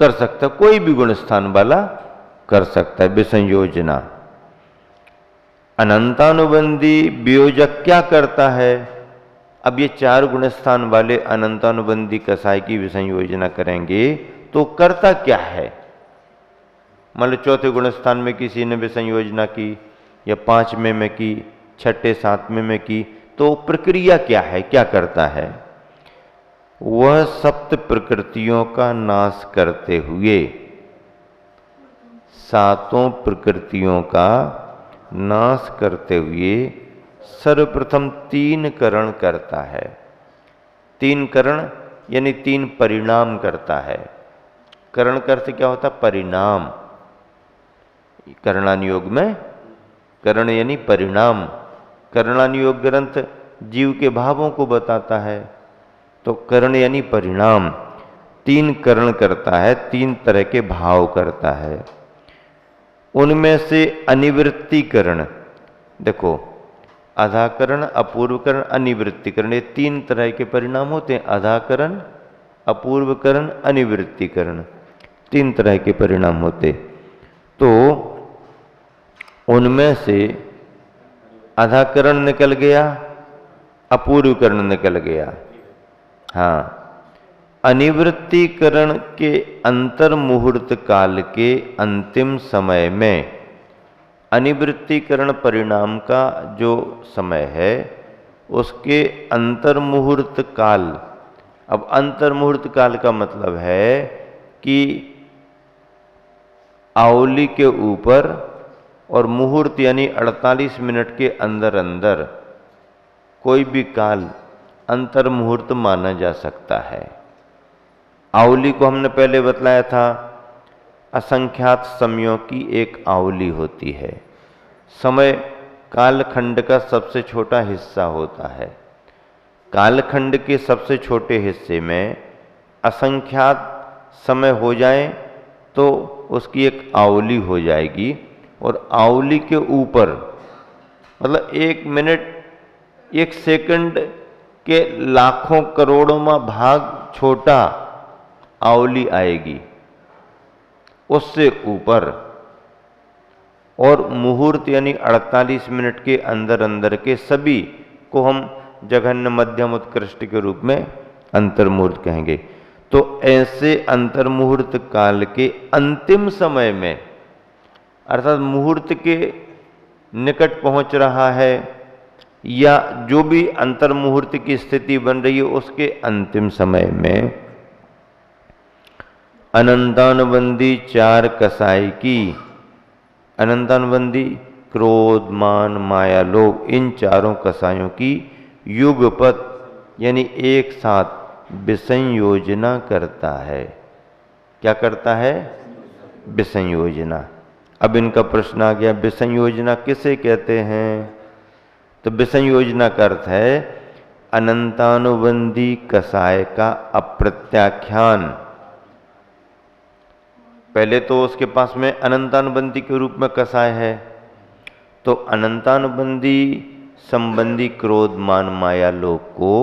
कर सकता है, कोई भी गुण स्थान वाला कर सकता है विसंयोजना। अनंतानुबंधी वियोजक क्या करता है? अब ये 4 गुण स्थान वाले अनंतानुबंधी कसाय की विसंयोजना करेंगे तो करता क्या है? मान लो चौथे गुण स्थान में किसी ने विसंयोजना की या 5वें में की, 6ठे 7वें में की, तो प्रक्रिया क्या है, क्या करता है? वह सप्त प्रकृतियों का नाश करते हुए, 7 प्रकृतियों का नाश करते हुए सर्वप्रथम 3 करण करता है। 3 करण यानी 3 परिणाम करता है। करण का अर्थ क्या होता? परिणाम। करणानुयोग में करण यानी परिणाम। करणानुयोग ग्रंथ जीव के भावों को बताता है, तो करण यानी परिणाम। 3 करण करता है, 3 तरह के भाव करता है। उनमें से अनिवृत्तिकरण, देखो अधाकरण, अपूर्वकरण, अनिवृत्तिकरण, ये 3 तरह के परिणाम होते हैं। अधाकरण, अपूर्वकरण, अनिवृत्तिकरण, 3 तरह के परिणाम होते। तो उनमें से अधाकरण निकल गया, अपूर्वकरण निकल गया। हाँ, अनिवृत्तिकरण के अंतर मुहूर्त काल के अंतिम समय में, अनिवृत्तिकरण परिणाम का जो समय है उसके अंतर मुहूर्त काल। अब अंतर मुहूर्त काल का मतलब है कि आवली के ऊपर और मुहूर्त यानी 48 मिनट के अंदर अंदर कोई भी काल अंतर मुहूर्त माना जा सकता है। आवली को हमने पहले बतलाया था, असंख्यात समयों की एक आवली होती है। समय कालखंड का सबसे छोटा हिस्सा होता है। कालखंड के सबसे छोटे हिस्से में असंख्यात समय हो जाए तो उसकी एक आवली हो जाएगी, और आवली के ऊपर मतलब 1 मिनट 1 सेकंड के लाखों करोड़ों भाग छोटा आवली आएगी, उससे ऊपर। और मुहूर्त यानी 48 मिनट के अंदर अंदर के सभी को हम जघन्य, मध्यम, उत्कृष्ट के रूप में अंतर मुहूर्त कहेंगे। तो ऐसे अंतर मुहूर्त काल के अंतिम समय में, अर्थात मुहूर्त के निकट पहुंच रहा है या जो भी अंतर मुहूर्त की स्थिति बन रही है उसके अंतिम समय में अनंतानुबंधी 4 कसाई की, अनंतानुबंधी क्रोध, मान, माया, लोभ, इन 4 कसायों की युगपत यानी एक साथ विसंयोजना करता है। क्या करता है? विसंयोजना। अब इनका प्रश्न आ गया, विसंयोजना किसे कहते हैं? तो विसंयोजना का अर्थ है अनंतानुबंधी कसाय का अप्रत्याख्यान। पहले तो उसके पास में अनंतानुबंधी के रूप में कसाय है, तो अनंतानुबंधी संबंधी क्रोध, मान, माया, लोभ को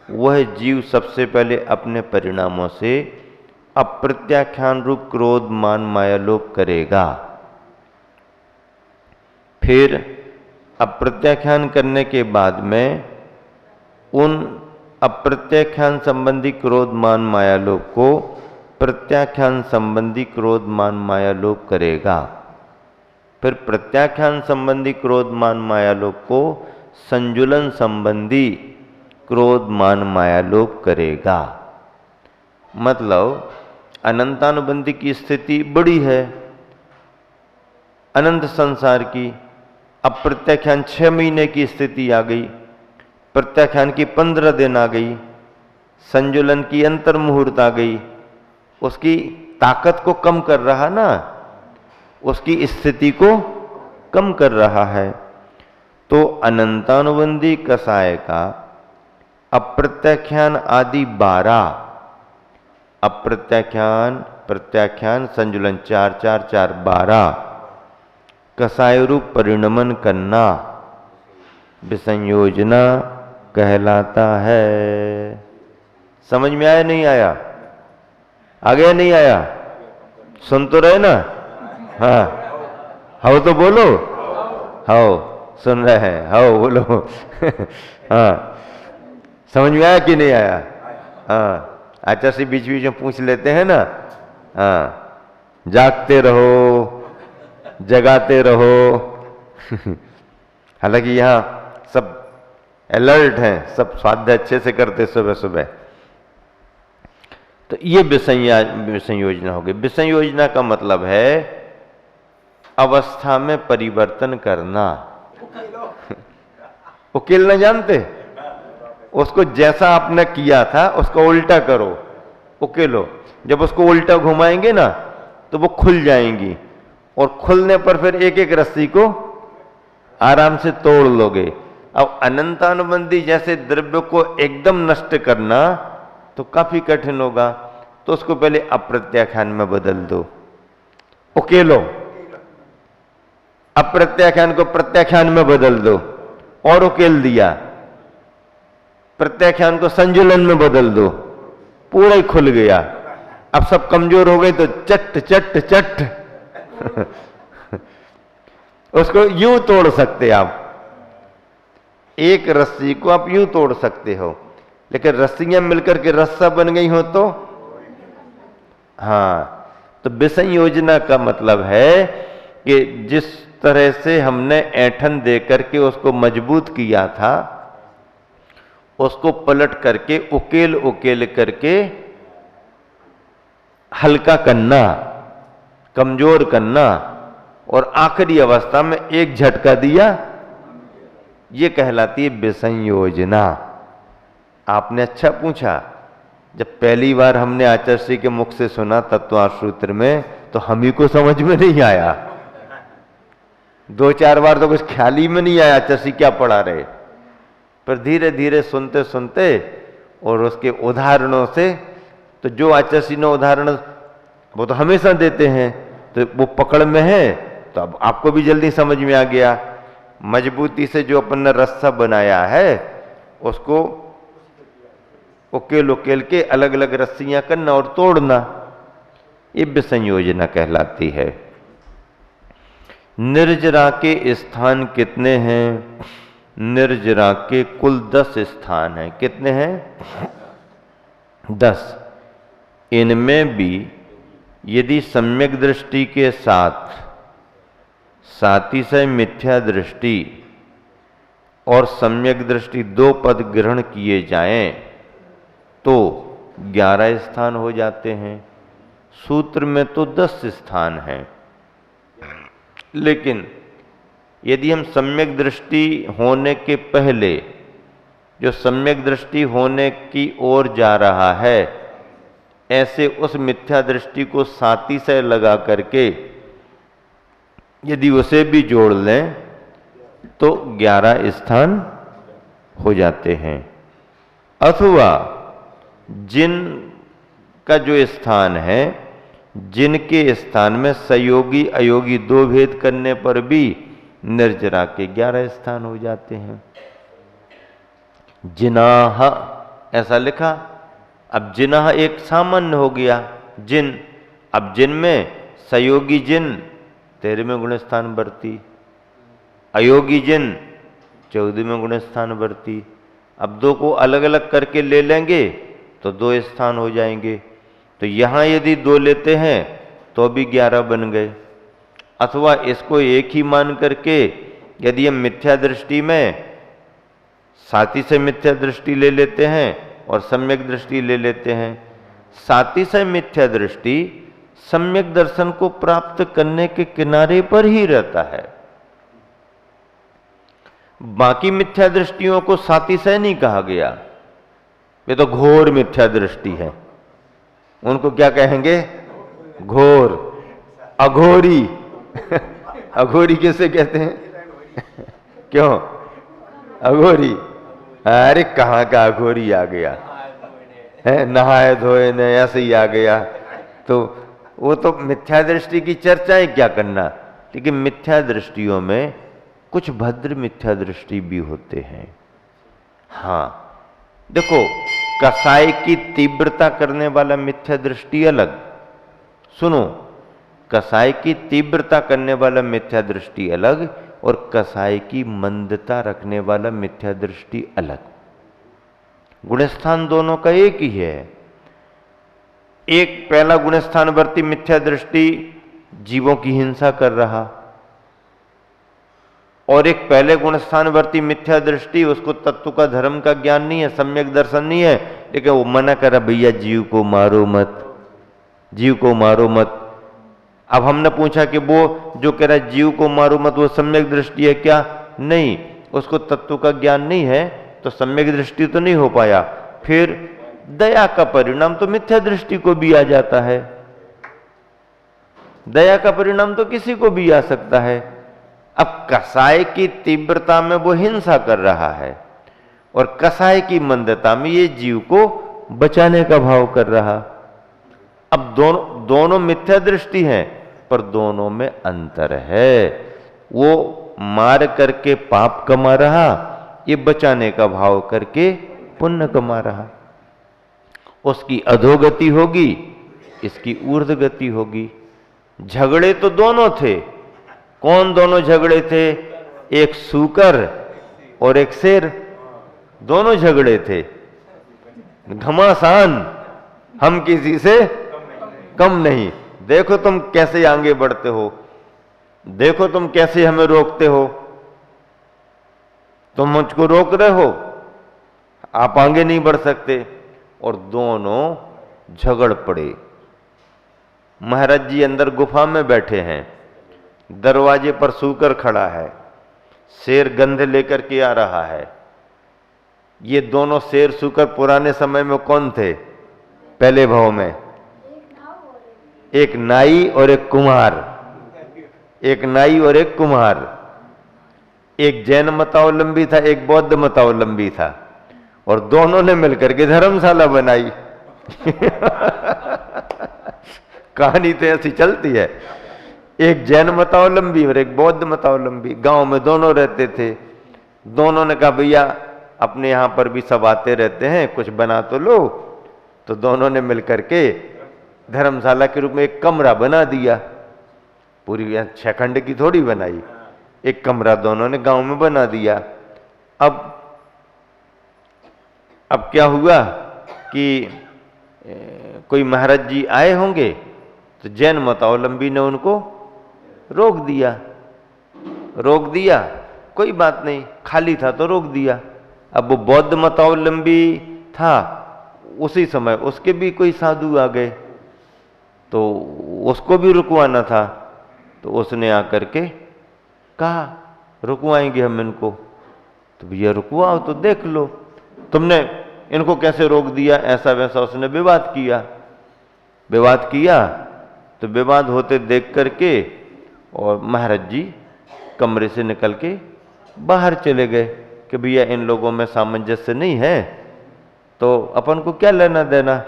वह जीव सबसे पहले अपने परिणामों से अप्रत्याख्यान रूप क्रोध, मान, माया, लोभ करेगा। फिर अप्रत्याख्यान करने के बाद में उन अप्रत्याख्यान संबंधी क्रोध, मान, माया, लोभ को प्रत्याख्यान संबंधी क्रोध, मान, माया, लोभ करेगा। फिर प्रत्याख्यान संबंधी क्रोध, मान, माया, लोभ को संजुलन संबंधी क्रोध, मान, माया, लोभ करेगा। मतलब अनंतानुबंधी की स्थिति बड़ी है, अनंत संसार की। अब प्रत्याख्यान 6 महीने की स्थिति आ गई, प्रत्याख्यान की 15 दिन आ गई, संजुलन की अंतर मुहूर्त आ गई। उसकी ताकत को कम कर रहा ना, उसकी स्थिति को कम कर रहा है। तो अनंतानुबंधी कसाय का अप्रत्याख्यान आदि 12, अप्रत्याख्यान, प्रत्याख्यान, संजुलन 4 4 4 12 कसाय रूप परिणमन करना विसंयोजना कहलाता है। समझ में आया नहीं आया? आ गया नहीं आया? सुन तो रहे ना? हाँ, हाउ तो बोलो, हाउ, सुन रहे हैं, हाउ बोलो। हाँ, समझ में आया कि नहीं आया? हाँ, आचार्य से बीच बीच में पूछ लेते हैं ना। हाँ, जागते रहो, जगाते रहो। हालांकि यहाँ सब अलर्ट हैं, सब स्वाध्याय अच्छे से करते सुबह सुबह। तो ये विसंयोजना हो गई। विसंयोजना का मतलब है अवस्था में परिवर्तन करना। उकेलना जानते? उसको जैसा आपने किया था उसको उल्टा करो, उकेलो। जब उसको उल्टा घुमाएंगे ना तो वो खुल जाएंगी, और खुलने पर फिर एक एक रस्सी को आराम से तोड़ लोगे। अब अनंतानुबंधी जैसे द्रव्य को एकदम नष्ट करना तो काफी कठिन होगा, तो उसको पहले अप्रत्याख्यान में बदल दो, उकेलो। अप्रत्याख्यान को प्रत्याख्यान में बदल दो, और उकेल दिया। प्रत्याख्यान को संजुलन में बदल दो, पूरा ही खुल गया। अब सब कमजोर हो गए तो चट चट चट। उसको यूं तोड़ सकते आप, एक रस्सी को आप यूं तोड़ सकते हो, लेकिन रस्सियां मिलकर के रस्सा बन गई हो तो? हाँ, तो विसंयोजना का मतलब है कि जिस तरह से हमने ऐंठन दे करके उसको मजबूत किया था, उसको पलट करके उकेल उकेल करके हल्का करना, कमजोर करना, और आखिरी अवस्था में एक झटका दिया, ये कहलाती है विसंयोजना। आपने अच्छा पूछा, जब पहली बार हमने आचार्य श्री के मुख से सुना तत्वार्थ सूत्र में तो हम ही को समझ में नहीं आया। 2-4 बार तो कुछ ख्याल ही में नहीं आया आचार्य श्री क्या पढ़ा रहे, पर धीरे धीरे सुनते सुनते और उसके उदाहरणों से, तो जो आचार्य श्री ने उदाहरण वो तो हमेशा देते हैं, तो वो पकड़ में है, तो अब आपको भी जल्दी समझ में आ गया। मजबूती से जो अपन ने रस्सा बनाया है उसको उकेल उकेल के अलग अलग रस्सियां करना और तोड़ना, ये विसंयोजना कहलाती है। निर्जरा के स्थान कितने हैं? निर्जरा के कुल 10 स्थान हैं। कितने हैं? 10। इनमें भी यदि सम्यक दृष्टि के साथ सातिशय मिथ्या दृष्टि और सम्यक दृष्टि 2 पद ग्रहण किए जाएं तो 11 स्थान हो जाते हैं। सूत्र में तो 10 स्थान हैं, लेकिन यदि हम सम्यक दृष्टि होने के पहले जो सम्यक दृष्टि होने की ओर जा रहा है, ऐसे उस मिथ्या दृष्टि को सातिशय लगा करके यदि उसे भी जोड़ लें तो 11 स्थान हो जाते हैं। अथवा जिन का जो स्थान है, जिनके स्थान में संयोगी अयोगी 2 भेद करने पर भी निर्जरा के 11 स्थान हो जाते हैं। जिनाह ऐसा लिखा, अब जिनाह एक सामान्य हो गया जिन। अब जिन में संयोगी जिन 13वें गुण स्थान बरती, अयोगी जिन 14वें गुण स्थान बरती। अब 2 को अलग अलग करके ले लेंगे तो 2 स्थान हो जाएंगे। तो यहां यदि 2 लेते हैं तो भी 11 बन गए। अथवा इसको एक ही मान करके यदि हम मिथ्या दृष्टि में सातिशय मिथ्या दृष्टि ले लेते हैं और सम्यक दृष्टि ले लेते हैं। सातिशय मिथ्या दृष्टि सम्यक दर्शन को प्राप्त करने के किनारे पर ही रहता है। बाकी मिथ्या दृष्टियों को सातिशय नहीं कहा गया, ये तो घोर मिथ्या दृष्टि है। उनको क्या कहेंगे? घोर, अघोरी। अघोरी किसे कहते हैं? क्यों अघोरी? अरे कहां का अघोरी आ गया है, नहाए धोए ने ऐसे ही आ गया। तो वो तो मिथ्या दृष्टि की चर्चाएं क्या करना, लेकिन मिथ्या दृष्टियों में कुछ भद्र मिथ्या दृष्टि भी होते हैं। हाँ देखो, कसाई की तीव्रता करने वाला मिथ्या दृष्टि अलग। सुनो, कसाई की तीव्रता करने वाला मिथ्या दृष्टि अलग और कसाई की मंदता रखने वाला मिथ्या दृष्टि अलग। गुणस्थान दोनों का एक ही है। एक पहला गुणस्थानवर्ती मिथ्या दृष्टि जीवों की हिंसा कर रहा, और एक पहले गुणस्थानवर्ती मिथ्या दृष्टि, उसको तत्व का धर्म का ज्ञान नहीं है, सम्यक दर्शन नहीं है, लेकिन वो मना कर रहा, भैया जीव को मारो मत, जीव को मारो मत। अब हमने पूछा कि वो जो कह रहा है जीव को मारो मत, वो सम्यक दृष्टि है क्या? नहीं, उसको तत्व का ज्ञान नहीं है, तो सम्यक दृष्टि तो नहीं हो पाया। फिर दया का परिणाम तो मिथ्या दृष्टि को भी आ जाता है। दया का परिणाम तो किसी को भी आ सकता है। अब कसाई की तीव्रता में वो हिंसा कर रहा है और कसाई की मंदता में ये जीव को बचाने का भाव कर रहा। अब दोनों मिथ्या दृष्टि हैं, पर दोनों में अंतर है। वो मार करके पाप कमा रहा, ये बचाने का भाव करके पुण्य कमा रहा। उसकी अधोगति होगी, इसकी ऊर्ध्वगति होगी। झगड़े तो दोनों थे। कौन दोनों झगड़े थे? एक सूकर और एक शेर, दोनों झगड़े थे। घमासान, हम किसी से कम नहीं। देखो तुम कैसे आगे बढ़ते हो, देखो तुम कैसे हमें रोकते हो। तुम मुझको रोक रहे हो, आप आगे नहीं बढ़ सकते। और दोनों झगड़ पड़े। महाराज जी अंदर गुफा में बैठे हैं, दरवाजे पर सूकर खड़ा है, शेर गंध लेकर के आ रहा है। ये दोनों शेर सूकर पुराने समय में कौन थे? पहले भाव में एक नाई और एक कुम्हार, एक नाई और एक कुम्हार। एक जैन मतावलंबी था, एक बौद्ध मतावलंबी था, और दोनों ने मिलकर के धर्मशाला बनाई। कहानी तो ऐसी चलती है। एक जैन मतावलंबी और एक बौद्ध मतावलंबी, गांव में दोनों रहते थे। दोनों ने कहा भैया अपने यहां पर भी सब आते रहते हैं, कुछ बना तो लो। तो दोनों ने मिलकर के धर्मशाला के रूप में एक कमरा बना दिया। पूरी 6 खंड की थोड़ी बनाई, एक कमरा दोनों ने गांव में बना दिया। अब क्या हुआ कि कोई महाराज जी आए होंगे, तो जैन मतावलंबी ने उनको रोक दिया। कोई बात नहीं, खाली था तो रोक दिया। अब वो बौद्ध मतावलंबी था, उसी समय उसके भी कोई साधु आ गए, तो उसको भी रुकवाना था। तो उसने आकर के कहा रुकवाएंगे हम इनको। तो भैया रुकवाओ तो देख लो, तुमने इनको कैसे रोक दिया, ऐसा वैसा उसने विवाद किया। तो विवाद होते देख करके और महाराज जी कमरे से निकल के बाहर चले गए कि भैया इन लोगों में सामंजस्य नहीं है, तो अपन को क्या लेना देना,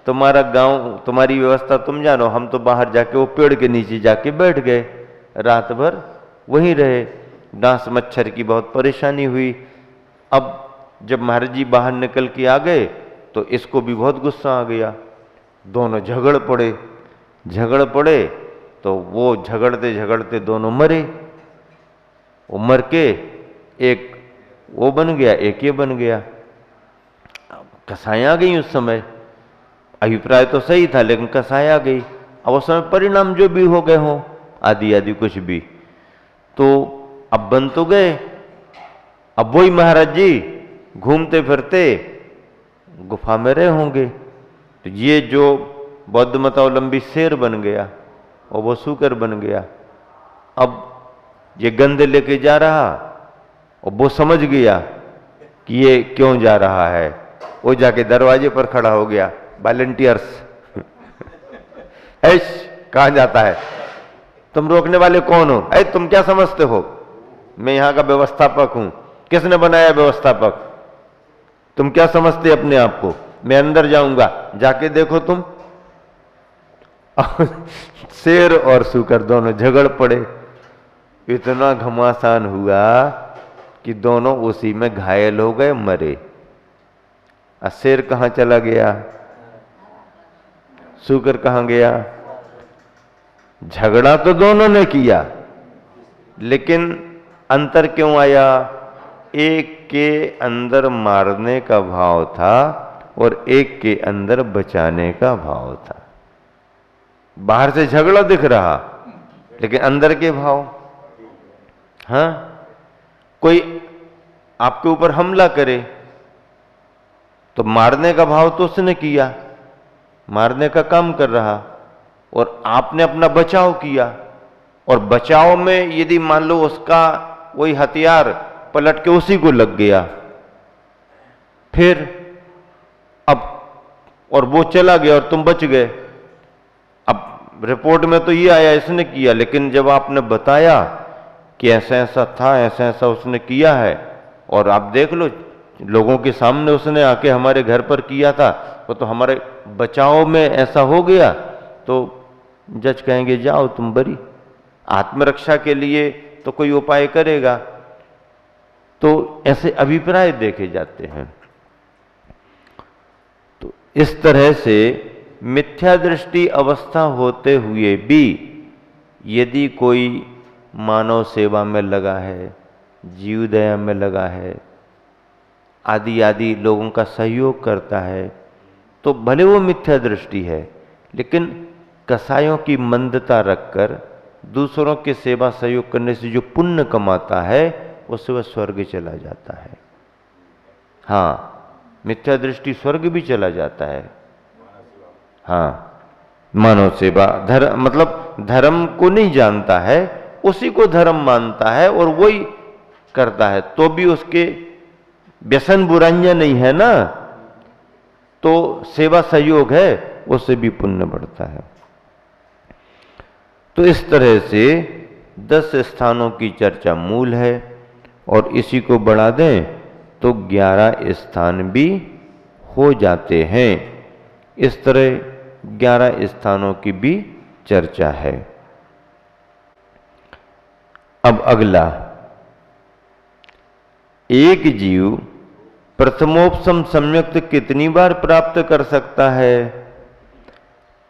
तुम्हारा गांव तुम्हारी व्यवस्था तुम जानो, हम तो बाहर जाके वो पेड़ के नीचे जाके बैठ गए, रात भर वहीं रहे। डांस मच्छर की बहुत परेशानी हुई। अब जब महाराज जी बाहर निकल के आ गए तो इसको भी बहुत गुस्सा आ गया। दोनों झगड़ पड़े तो वो झगड़ते झगड़ते दोनों मरे। वो मर के एक वो बन गया, एक ये बन गया। कसाई आ गई उस समय, अभिप्राय तो सही था लेकिन कसाई आ गई। अब उस समय परिणाम जो भी हो गए हों, आदि कुछ भी, तो अब बन तो गए। अब वही महाराज जी घूमते फिरते गुफा में रहे होंगे। तो ये जो बौद्ध मतावलंबी शेर बन गया और वो सूकर बन गया। अब ये गंध लेके जा रहा और वो समझ गया कि ये क्यों जा रहा है। वो जाके दरवाजे पर खड़ा हो गया, वॉलंटियर्स। ऐश कहां जाता है, तुम रोकने वाले कौन हो? ऐ तुम क्या समझते हो, मैं यहां का व्यवस्थापक हूं। किसने बनाया व्यवस्थापक? तुम क्या समझते अपने आप को? मैं अंदर जाऊंगा, जाके देखो तुम। शेर और सूकर दोनों झगड़ पड़े। इतना घमासान हुआ कि दोनों उसी में घायल हो गए, मरे। शेर कहाँ चला गया, सूकर कहाँ गया? झगड़ा तो दोनों ने किया, लेकिन अंतर क्यों आया? एक के अंदर मारने का भाव था और एक के अंदर बचाने का भाव था। बाहर से झगड़ा दिख रहा, लेकिन अंदर के भाव। हाँ, कोई आपके ऊपर हमला करे तो मारने का भाव तो उसने किया, मारने का काम कर रहा, और आपने अपना बचाव किया। और बचाव में यदि मान लो उसका वही हथियार पलट के उसी को लग गया, फिर अब और वो चला गया और तुम बच गए। अब रिपोर्ट में तो ये आया इसने किया, लेकिन जब आपने बताया कि ऐसा ऐसा था, ऐसा ऐसा उसने किया है, और आप देख लो लोगों के सामने उसने आके हमारे घर पर किया था, तो हमारे बचाव में ऐसा हो गया, तो जज कहेंगे जाओ तुम बरी। आत्मरक्षा के लिए तो कोई उपाय करेगा। तो ऐसे अभिप्राय देखे जाते हैं। तो इस तरह से मिथ्या दृष्टि अवस्था होते हुए भी यदि कोई मानव सेवा में लगा है, जीव दया में लगा है, आदि आदि लोगों का सहयोग करता है, तो भले वो मिथ्या दृष्टि है, लेकिन कसायों की मंदता रखकर दूसरों के सेवा सहयोग करने से जो पुण्य कमाता है उससे वह स्वर्ग चला जाता है। हाँ, मिथ्या दृष्टि स्वर्ग भी चला जाता है। हाँ, मानव सेवा धर्म मतलब धर्म को नहीं जानता है, उसी को धर्म मानता है और वही करता है, तो भी उसके व्यसन बुराइयां नहीं है ना, तो सेवा सहयोग है, उससे भी पुण्य बढ़ता है। तो इस तरह से 10 स्थानों की चर्चा मूल है, और इसी को बढ़ा दें तो 11 स्थान भी हो जाते हैं। इस तरह 11 स्थानों की भी चर्चा है। अब अगला, एक जीव प्रथमोपसम सम्यक्त कितनी बार प्राप्त कर सकता है?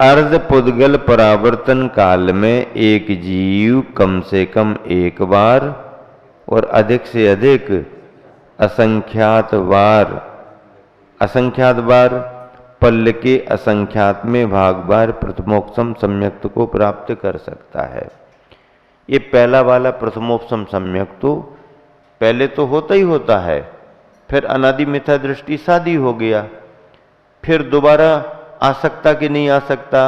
अर्ध पुद्गल परावर्तन काल में एक जीव कम से कम एक बार और अधिक से अधिक असंख्यात बार पल्ल के असंख्यात में भाग बार प्रथमोपसम सम्यक्त को प्राप्त कर सकता है। ये पहला वाला प्रथमोपसम सम्यक्त तो पहले तो होता ही होता है, फिर अनादि मिथ्या दृष्टि शादी हो गया, फिर दोबारा आ सकता कि नहीं आ सकता,